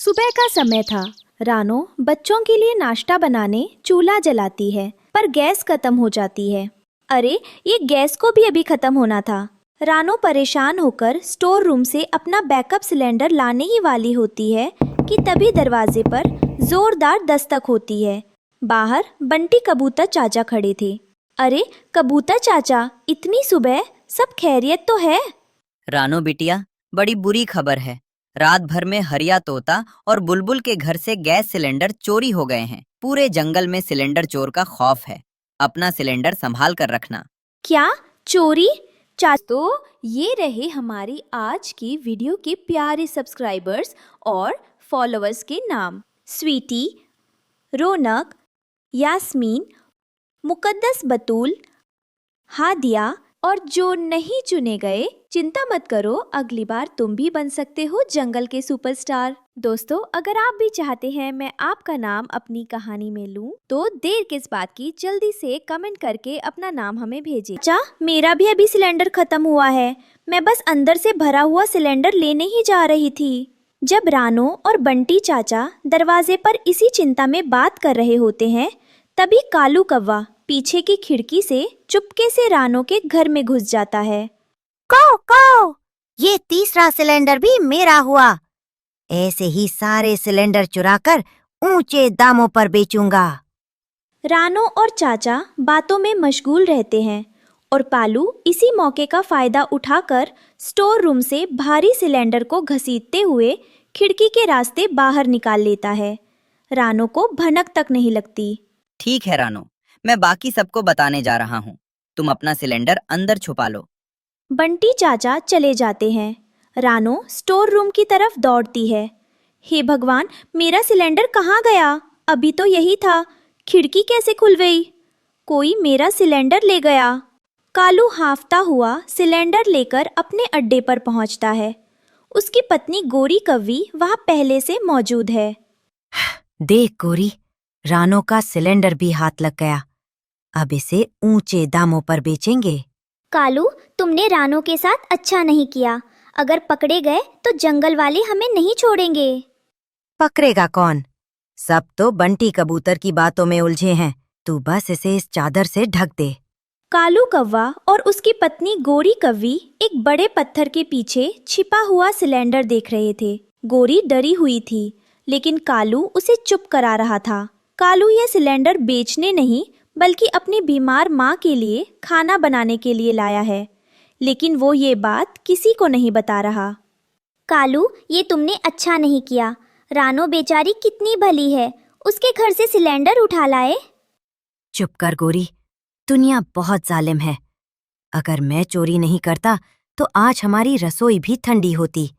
सुबह का समय था। रानो बच्चों के लिए नाश्ता बनाने चूल्हा जलाती है, पर गैस खत्म हो जाती है। अरे, ये गैस को भी अभी खत्म होना था। रानो परेशान होकर स्टोर रूम से अपना बैकअप सिलेंडर लाने ही वाली होती है कि तभी दरवाजे पर जोरदार दस्तक होती है। बाहर बंटी कबूतर चाचा खड़े थे। अरे कबूतर चाचा, इतनी सुबह, सब खैरियत तो है? रानो बिटिया, बड़ी बुरी खबर है। रात भर में हरिया तोता और बुलबुल के घर से गैस सिलेंडर चोरी हो गए हैं। पूरे जंगल में सिलेंडर चोर का खौफ है। अपना सिलेंडर संभाल कर रखना। क्या चोरी? तो ये रहे हमारी आज की वीडियो के प्यारे सब्सक्राइबर्स और फॉलोअर्स के नाम। स्वीटी, रौनक, यास्मीन, मुकद्दस बतूल, हादिया और जो नहीं चुने गए, चिंता मत करो, अगली बार तुम भी बन सकते हो जंगल के सुपरस्टार। दोस्तों, अगर आप भी चाहते हैं मैं आपका नाम अपनी कहानी में लूं, तो देर किस बात की, जल्दी से कमेंट करके अपना नाम हमें भेजें। चाचा, मेरा भी अभी सिलेंडर खत्म हुआ है। मैं बस अंदर से भरा हुआ सिलेंडर लेने ही जा रही थी। जब रानो और बंटी चाचा दरवाजे पर इसी चिंता में बात कर रहे होते हैं, तभी कालू कौवा पीछे की खिड़की से चुपके से रानो के घर में घुस जाता है। कौ कौ, ये तीसरा सिलेंडर भी मेरा हुआ। ऐसे ही सारे सिलेंडर चुराकर ऊंचे दामों पर बेचूंगा। रानो और चाचा बातों में मशगूल रहते हैं और पालू इसी मौके का फायदा उठाकर स्टोर रूम से भारी सिलेंडर को घसीटते हुए खिड़की के रास्ते बाहर निकाल लेता है। रानो को भनक तक नहीं लगती। ठीक है रानो, मैं बाकी सबको बताने जा रहा हूँ। तुम अपना सिलेंडर अंदर छुपा लो। बंटी चाचा चले जाते हैं। रानो स्टोर रूम की तरफ दौड़ती है। हे भगवान, मेरा सिलेंडर कहाँ गया? अभी तो यही था। खिड़की कैसे खुल गई? कोई मेरा सिलेंडर ले गया। कालू हांफता हुआ सिलेंडर लेकर अपने अड्डे पर पहुंचता है। उसकी पत्नी गोरी कव्वी वहां पहले से मौजूद है। देख गोरी, रानो का सिलेंडर भी हाथ लग गया। अब इसे ऊंचे दामों पर बेचेंगे। कालू, तुमने रानो के साथ अच्छा नहीं किया। अगर पकड़े गए तो जंगल वाले हमें नहीं छोड़ेंगे। पकड़ेगा कौन? सब तो बंटी कबूतर की बातों में उलझे हैं। तू बस इसे इस चादर से ढक दे। कालू कौवा और उसकी पत्नी गोरी कव्वी एक बड़े पत्थर के पीछे छिपा हुआ सिलेंडर देख रहे थे। गोरी डरी हुई थी, लेकिन कालू उसे चुप करा रहा था। कालू यह सिलेंडर बेचने नहीं, बल्कि अपनी बीमार माँ के लिए खाना बनाने के लिए लाया है, लेकिन वो ये बात किसी को नहीं बता रहा। कालू, ये तुमने अच्छा नहीं किया। रानो बेचारी कितनी भली है, उसके घर से सिलेंडर उठा लाए। चुप कर गोरी, दुनिया बहुत जालिम है। अगर मैं चोरी नहीं करता तो आज हमारी रसोई भी ठंडी होती।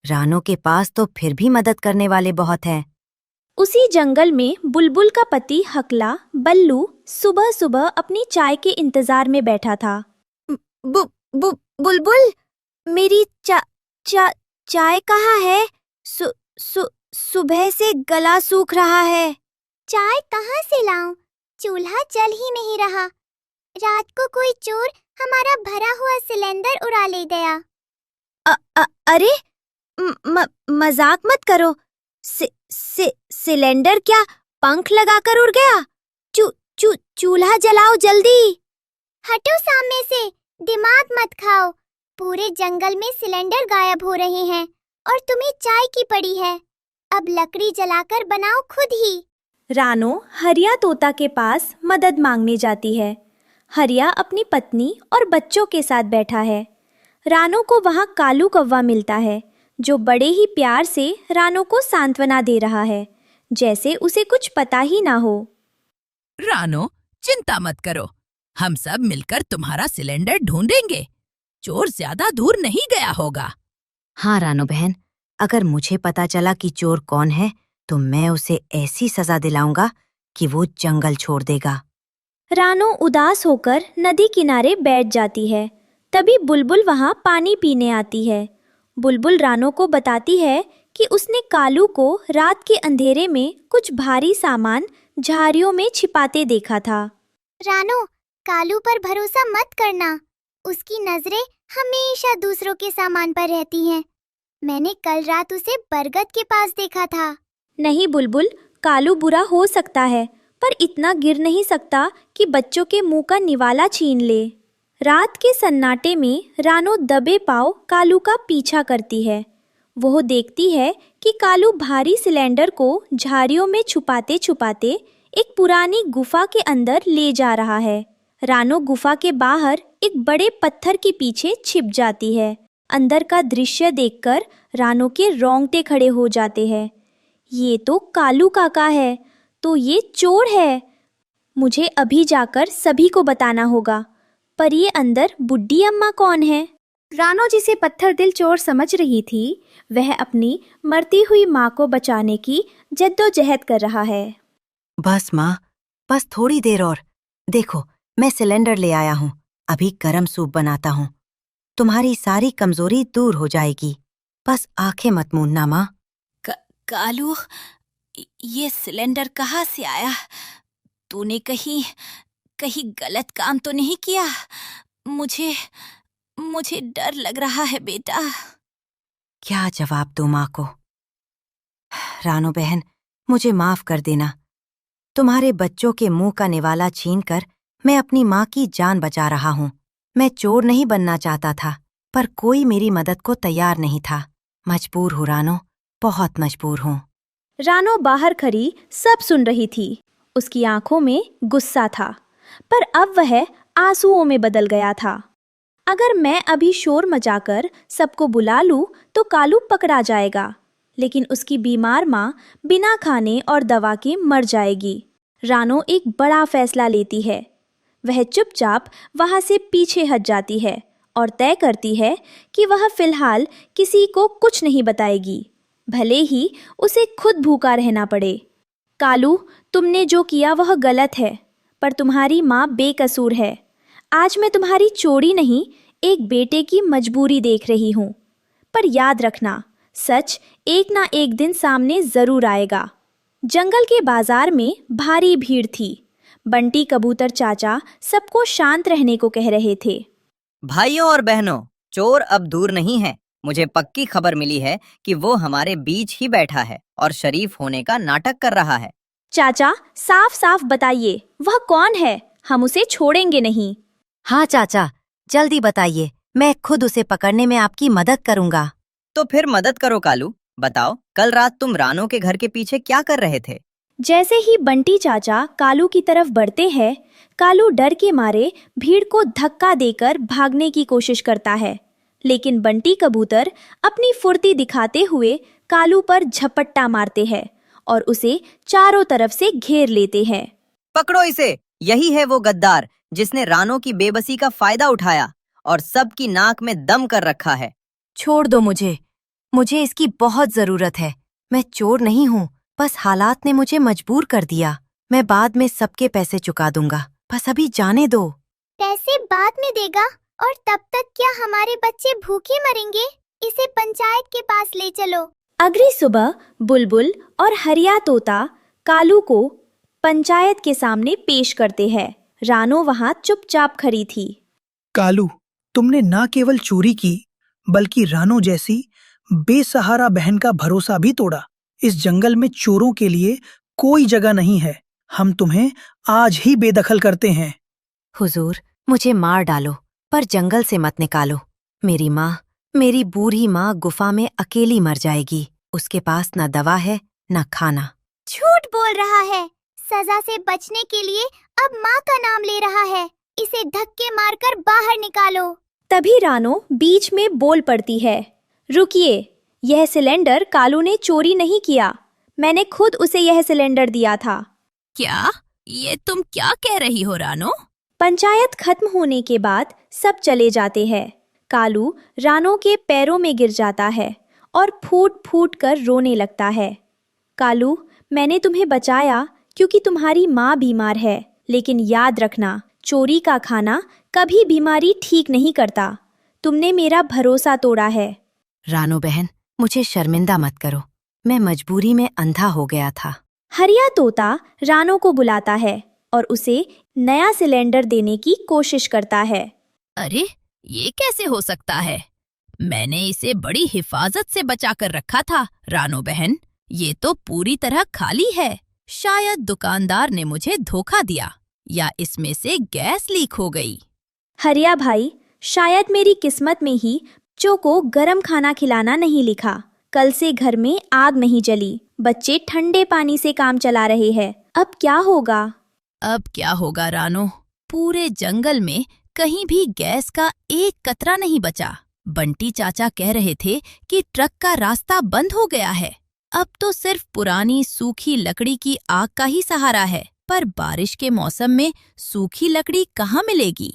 रानो के पास तो फिर भी मदद करने वाले बहुत हैं। उसी जंगल में बुलबुल का पति हकला बल्लू सुबह सुबह अपनी चाय के इंतजार में बैठा था। बुलबुल, मेरी चाय कहाँ है? सुबह से गला सूख रहा है। चाय कहाँ से लाऊं? चूल्हा जल ही नहीं रहा। रात को कोई चोर हमारा भरा हुआ सिलेंडर उड़ा ले गया। अरे, मजाक मत करो। सिलेंडर क्या पंख लगाकर उड़ गया? चूल्हा जलाओ जल्दी। हटो सामने से, दिमाग मत खाओ। पूरे जंगल में सिलेंडर गायब हो रहे हैं और तुम्हें चाय की पड़ी है। अब लकड़ी जलाकर बनाओ खुद ही। रानो हरिया तोता के पास मदद मांगने जाती है। हरिया अपनी पत्नी और बच्चों के साथ बैठा है। रानो को वहाँ कालू कौवा मिलता है, जो बड़े ही प्यार से रानो को सांत्वना दे रहा है, जैसे उसे कुछ पता ही ना हो। रानो, चिंता मत करो, हम सब मिलकर तुम्हारा सिलेंडर ढूंढेंगे। चोर ज्यादा दूर नहीं गया होगा। हाँ रानो बहन, अगर मुझे पता चला कि चोर कौन है तो मैं उसे ऐसी सजा दिलाऊंगा कि वो जंगल छोड़ देगा। रानो उदास होकर नदी किनारे बैठ जाती है। तभी बुलबुल वहाँ पानी पीने आती है। बुलबुल रानो को बताती है कि उसने कालू को रात के अंधेरे में कुछ भारी सामान झाड़ियों में छिपाते देखा था। रानो, कालू पर भरोसा मत करना। उसकी नजरें हमेशा दूसरों के सामान पर रहती हैं। मैंने कल रात उसे बरगद के पास देखा था। नहीं बुलबुल, कालू बुरा हो सकता है, पर इतना गिर नहीं सकता कि बच्चों के मुंह का निवाला छीन ले। रात के सन्नाटे में रानो दबे पांव कालू का पीछा करती है। वो देखती है कि कालू भारी सिलेंडर को झाड़ियों में छुपाते छुपाते एक पुरानी गुफा के अंदर ले जा रहा है। रानो गुफा के बाहर एक बड़े पत्थर के पीछे छिप जाती है। अंदर का दृश्य देखकर रानो के रोंगटे खड़े हो जाते हैं। ये तो कालू काका है, तो ये चोर है। मुझे अभी जाकर सभी को बताना होगा। पर ये अंदर बुड्ढी अम्मा कौन है? रानो जिसे पत्थर दिल चोर समझ रही थी, वह अपनी मरती हुई माँ को बचाने की जद्दोजहद कर रहा है। बस माँ, बस थोड़ी देर और। देखो, मैं सिलेंडर ले आया हूँ। अभी गरम सूप बनाता हूँ। तुम्हारी सारी कमजोरी दूर हो जाएगी। बस आंखें मत मूंदना माँ। कालू, ये सिलेंडर कहाँ से आया? तूने कहीं गलत काम तो नहीं किया? मुझे डर लग रहा है बेटा। क्या जवाब दूं माँ को? रानो बहन, मुझे माफ कर देना। तुम्हारे बच्चों के मुंह का निवाला छीनकर मैं अपनी माँ की जान बचा रहा हूँ। मैं चोर नहीं बनना चाहता था, पर कोई मेरी मदद को तैयार नहीं था। मजबूर हूँ रानो, बहुत मजबूर हूँ। रानो बाहर खड़ी सब सुन रही थी। उसकी आंखों में गुस्सा था, पर अब वह आंसुओं में बदल गया था। अगर मैं अभी शोर मचाकर सबको बुला लूं तो कालू पकड़ा जाएगा, लेकिन उसकी बीमार माँ बिना खाने और दवा के मर जाएगी। रानो एक बड़ा फैसला लेती है। वह चुपचाप वहां से पीछे हट जाती है और तय करती है कि वह फिलहाल किसी को कुछ नहीं बताएगी, भले ही उसे खुद भूखा रहना पड़े। कालू, तुमने जो किया वह गलत है, पर तुम्हारी माँ बेकसूर है। आज मैं तुम्हारी चोरी नहीं, एक बेटे की मजबूरी देख रही हूँ। पर याद रखना, सच एक ना एक दिन सामने जरूर आएगा। जंगल के बाजार में भारी भीड़ थी। बंटी कबूतर चाचा सबको शांत रहने को कह रहे थे। भाइयों और बहनों, चोर अब दूर नहीं है। मुझे पक्की खबर मिली है कि वो हमारे बीच ही बैठा है और शरीफ होने का नाटक कर रहा है। चाचा, साफ साफ बताइए, वह कौन है? हम उसे छोड़ेंगे नहीं। हाँ चाचा, जल्दी बताइए। मैं खुद उसे पकड़ने में आपकी मदद करूंगा। तो फिर मदद करो कालू। बताओ, कल रात तुम रानो के घर के पीछे क्या कर रहे थे? जैसे ही बंटी चाचा कालू की तरफ बढ़ते हैं, कालू डर के मारे भीड़ को धक्का देकर भागने की कोशिश करता है, लेकिन बंटी कबूतर अपनी फुर्ती दिखाते हुए कालू पर झपट्टा मारते हैं और उसे चारों तरफ से घेर लेते हैं। पकड़ो इसे। यही है वो गद्दार जिसने रानो की बेबसी का फायदा उठाया और सबकी नाक में दम कर रखा है। छोड़ दो मुझे इसकी बहुत जरूरत है। मैं चोर नहीं हूँ, बस हालात ने मुझे मजबूर कर दिया। मैं बाद में सबके पैसे चुका दूंगा, बस अभी जाने दो। पैसे बाद में देगा, और तब तक क्या हमारे बच्चे भूखे मरेंगे? इसे पंचायत के पास ले चलो। अगली सुबह बुलबुल और हरिया तोता कालू को पंचायत के सामने पेश करते हैं। रानो वहां चुपचाप खड़ी थी। कालू, तुमने न केवल चोरी की, बल्कि रानो जैसी बेसहारा बहन का भरोसा भी तोड़ा। इस जंगल में चोरों के लिए कोई जगह नहीं है। हम तुम्हें आज ही बेदखल करते हैं। हुजूर, मुझे मार डालो, पर जंगल से मत निकालो। मेरी बूढ़ी माँ गुफा में अकेली मर जाएगी। उसके पास न दवा है न खाना। झूठ बोल रहा है। सजा से बचने के लिए अब माँ का नाम ले रहा है। इसे धक्के मारकर बाहर निकालो। तभी रानो बीच में बोल पड़ती है, रुकिए, यह सिलेंडर कालू ने चोरी नहीं किया। मैंने खुद उसे यह सिलेंडर दिया था। क्या? ये तुम क्या कह रही हो रानो? पंचायत खत्म होने के बाद सब चले जाते हैं। कालू रानो के पैरों में गिर जाता है और फूट फूट कर रोने लगता है। कालू, मैंने तुम्हें बचाया क्योंकि तुम्हारी माँ बीमार है, लेकिन याद रखना, चोरी का खाना कभी बीमारी ठीक नहीं करता। तुमने मेरा भरोसा तोड़ा है। रानो बहन, मुझे शर्मिंदा मत करो। मैं मजबूरी में अंधा हो गया था। हरिया तोता रानो को बुलाता है और उसे नया सिलेंडर देने की कोशिश करता है। अरे, ये कैसे हो सकता है? मैंने इसे बड़ी हिफाजत से बचा कर रखा था। रानो बहन, ये तो पूरी तरह खाली है। शायद दुकानदार ने मुझे धोखा दिया या इसमें से गैस लीक हो गई। हरिया भाई, शायद मेरी किस्मत में ही बच्चों को गरम खाना खिलाना नहीं लिखा। कल से घर में आग नहीं जली, बच्चे ठंडे पानी से काम चला रहे हैं। अब क्या होगा? अब क्या होगा रानो? पूरे जंगल में कहीं भी गैस का एक कतरा नहीं बचा। बंटी चाचा कह रहे थे कि ट्रक का रास्ता बंद हो गया है। अब तो सिर्फ पुरानी सूखी लकड़ी की आग का ही सहारा है। पर बारिश के मौसम में सूखी लकड़ी कहाँ मिलेगी?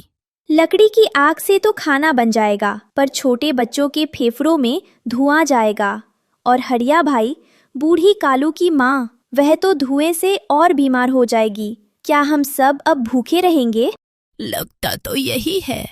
लकड़ी की आग से तो खाना बन जाएगा, पर छोटे बच्चों के फेफड़ों में धुआं जाएगा। और हरिया भाई, बूढ़ी कालू की माँ, वह तो धुएं से और बीमार हो जाएगी। क्या हम सब अब भूखे रहेंगे? लगता तो यही है।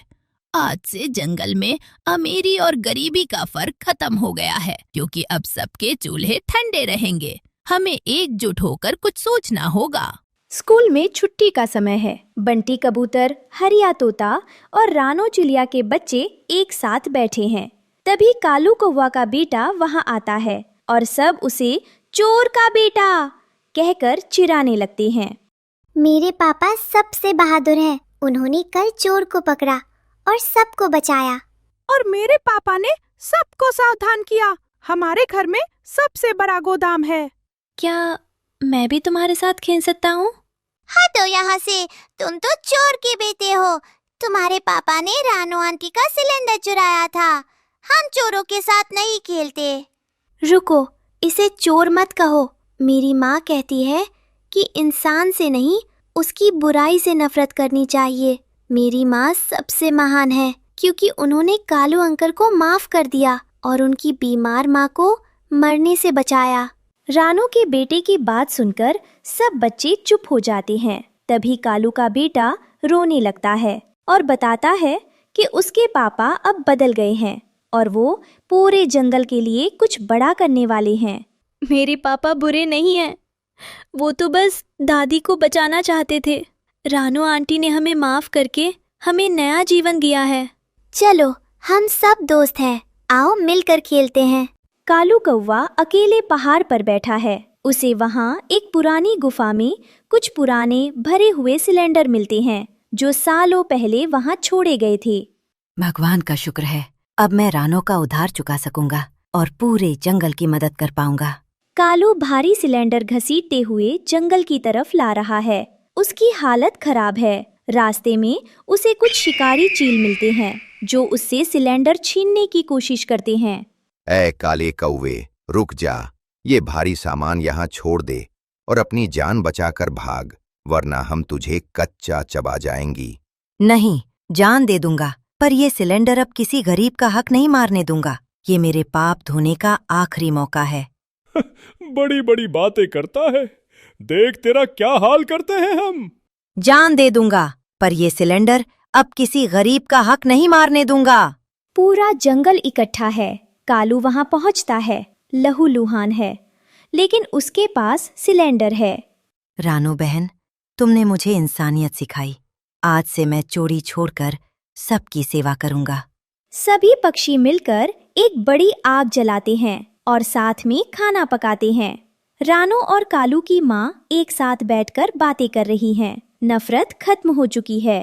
आज से जंगल में अमीरी और गरीबी का फर्क खत्म हो गया है, क्योंकि अब सबके चूल्हे ठंडे रहेंगे। हमें एकजुट होकर कुछ सोचना होगा। स्कूल में छुट्टी का समय है। बंटी कबूतर, हरिया तोता और रानो चिड़िया के बच्चे एक साथ बैठे हैं। तभी कालू कौवा का बेटा वहां आता है और सब उसे चोर का बेटा कहकर चिढ़ाने लगते हैं। मेरे पापा सबसे बहादुर हैं। उन्होंने कल चोर को पकड़ा और सबको बचाया। और मेरे पापा ने सबको सावधान किया। हमारे घर में सबसे बड़ा गोदाम है। क्या मैं भी तुम्हारे साथ खेल सकता हूँ? हटो यहाँ से, तुम तो चोर के बेटे हो। तुम्हारे पापा ने रानो आंटी का सिलेंडर चुराया था। हम चोरों के साथ नहीं खेलते। रुको, इसे चोर मत कहो। मेरी माँ कहती है कि इंसान से नहीं, उसकी बुराई से नफरत करनी चाहिए। मेरी माँ सबसे महान है, क्योंकि उन्होंने कालू अंकल को माफ कर दिया और उनकी बीमार माँ को मरने से बचाया। रानो के बेटे की बात सुनकर सब बच्चे चुप हो जाते हैं। तभी कालू का बेटा रोने लगता है और बताता है कि उसके पापा अब बदल गए हैं और वो पूरे जंगल के लिए कुछ बड़ा करने वाले हैं। मेरे पापा बुरे नहीं हैं, वो तो बस दादी को बचाना चाहते थे। रानो आंटी ने हमें माफ करके हमें नया जीवन दिया है। चलो, हम सब दोस्त हैं। आओ मिलकर खेलते हैं। कालू कौवा अकेले पहाड़ पर बैठा है। उसे वहाँ एक पुरानी गुफा में कुछ पुराने भरे हुए सिलेंडर मिलते हैं, जो सालों पहले वहाँ छोड़े गए थे। भगवान का शुक्र है, अब मैं रानो का उधार चुका सकूंगा और पूरे जंगल की मदद कर पाऊंगा। कालू भारी सिलेंडर घसीटते हुए जंगल की तरफ ला रहा है। उसकी हालत खराब है। रास्ते में उसे कुछ शिकारी चील मिलते हैं, जो उससे सिलेंडर छीनने की कोशिश करते हैं। ऐ काले कौवे, रुक जा। ये भारी सामान यहाँ छोड़ दे और अपनी जान बचाकर भाग, वरना हम तुझे कच्चा चबा जाएंगी। नहीं, जान दे दूंगा, पर ये सिलेंडर अब किसी गरीब का हक नहीं मारने दूंगा। ये मेरे पाप धोने का आखिरी मौका है। बड़ी बड़ी बातें करता है। देख तेरा क्या हाल करते हैं हम। जान दे दूंगा, पर ये सिलेंडर अब किसी गरीब का हक नहीं मारने दूंगा। पूरा जंगल इकट्ठा है। कालू वहां पहुंचता है। लहूलुहान है, लेकिन उसके पास सिलेंडर है। रानो बहन, तुमने मुझे इंसानियत सिखाई। आज से मैं चोरी छोड़कर सबकी सेवा करूंगा। सभी पक्षी मिलकर एक बड़ी आग जलाते हैं और साथ में खाना पकाते हैं। रानो और कालू की माँ एक साथ बैठकर बातें कर रही हैं। नफरत खत्म हो चुकी है।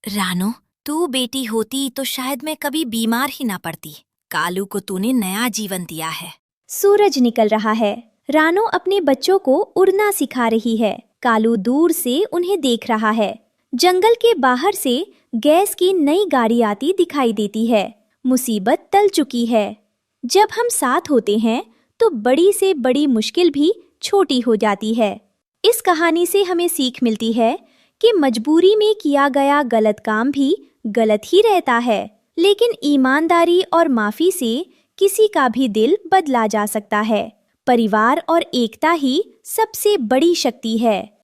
रानो, तू बेटी होती तो शायद मैं कभी बीमार ही ना पड़ती। कालू को तूने नया जीवन दिया है। सूरज निकल रहा है। रानो अपने बच्चों को उड़ना सिखा रही है। कालू दूर से उन्हें देख रहा है। जंगल के बाहर से गैस की नई गाड़ी आती दिखाई देती है। मुसीबत टल चुकी है। जब हम साथ होते हैं तो बड़ी से बड़ी मुश्किल भी छोटी हो जाती है। इस कहानी से हमें सीख मिलती है कि मजबूरी में किया गया गलत काम भी गलत ही रहता है, लेकिन ईमानदारी और माफी से किसी का भी दिल बदला जा सकता है। परिवार और एकता ही सबसे बड़ी शक्ति है।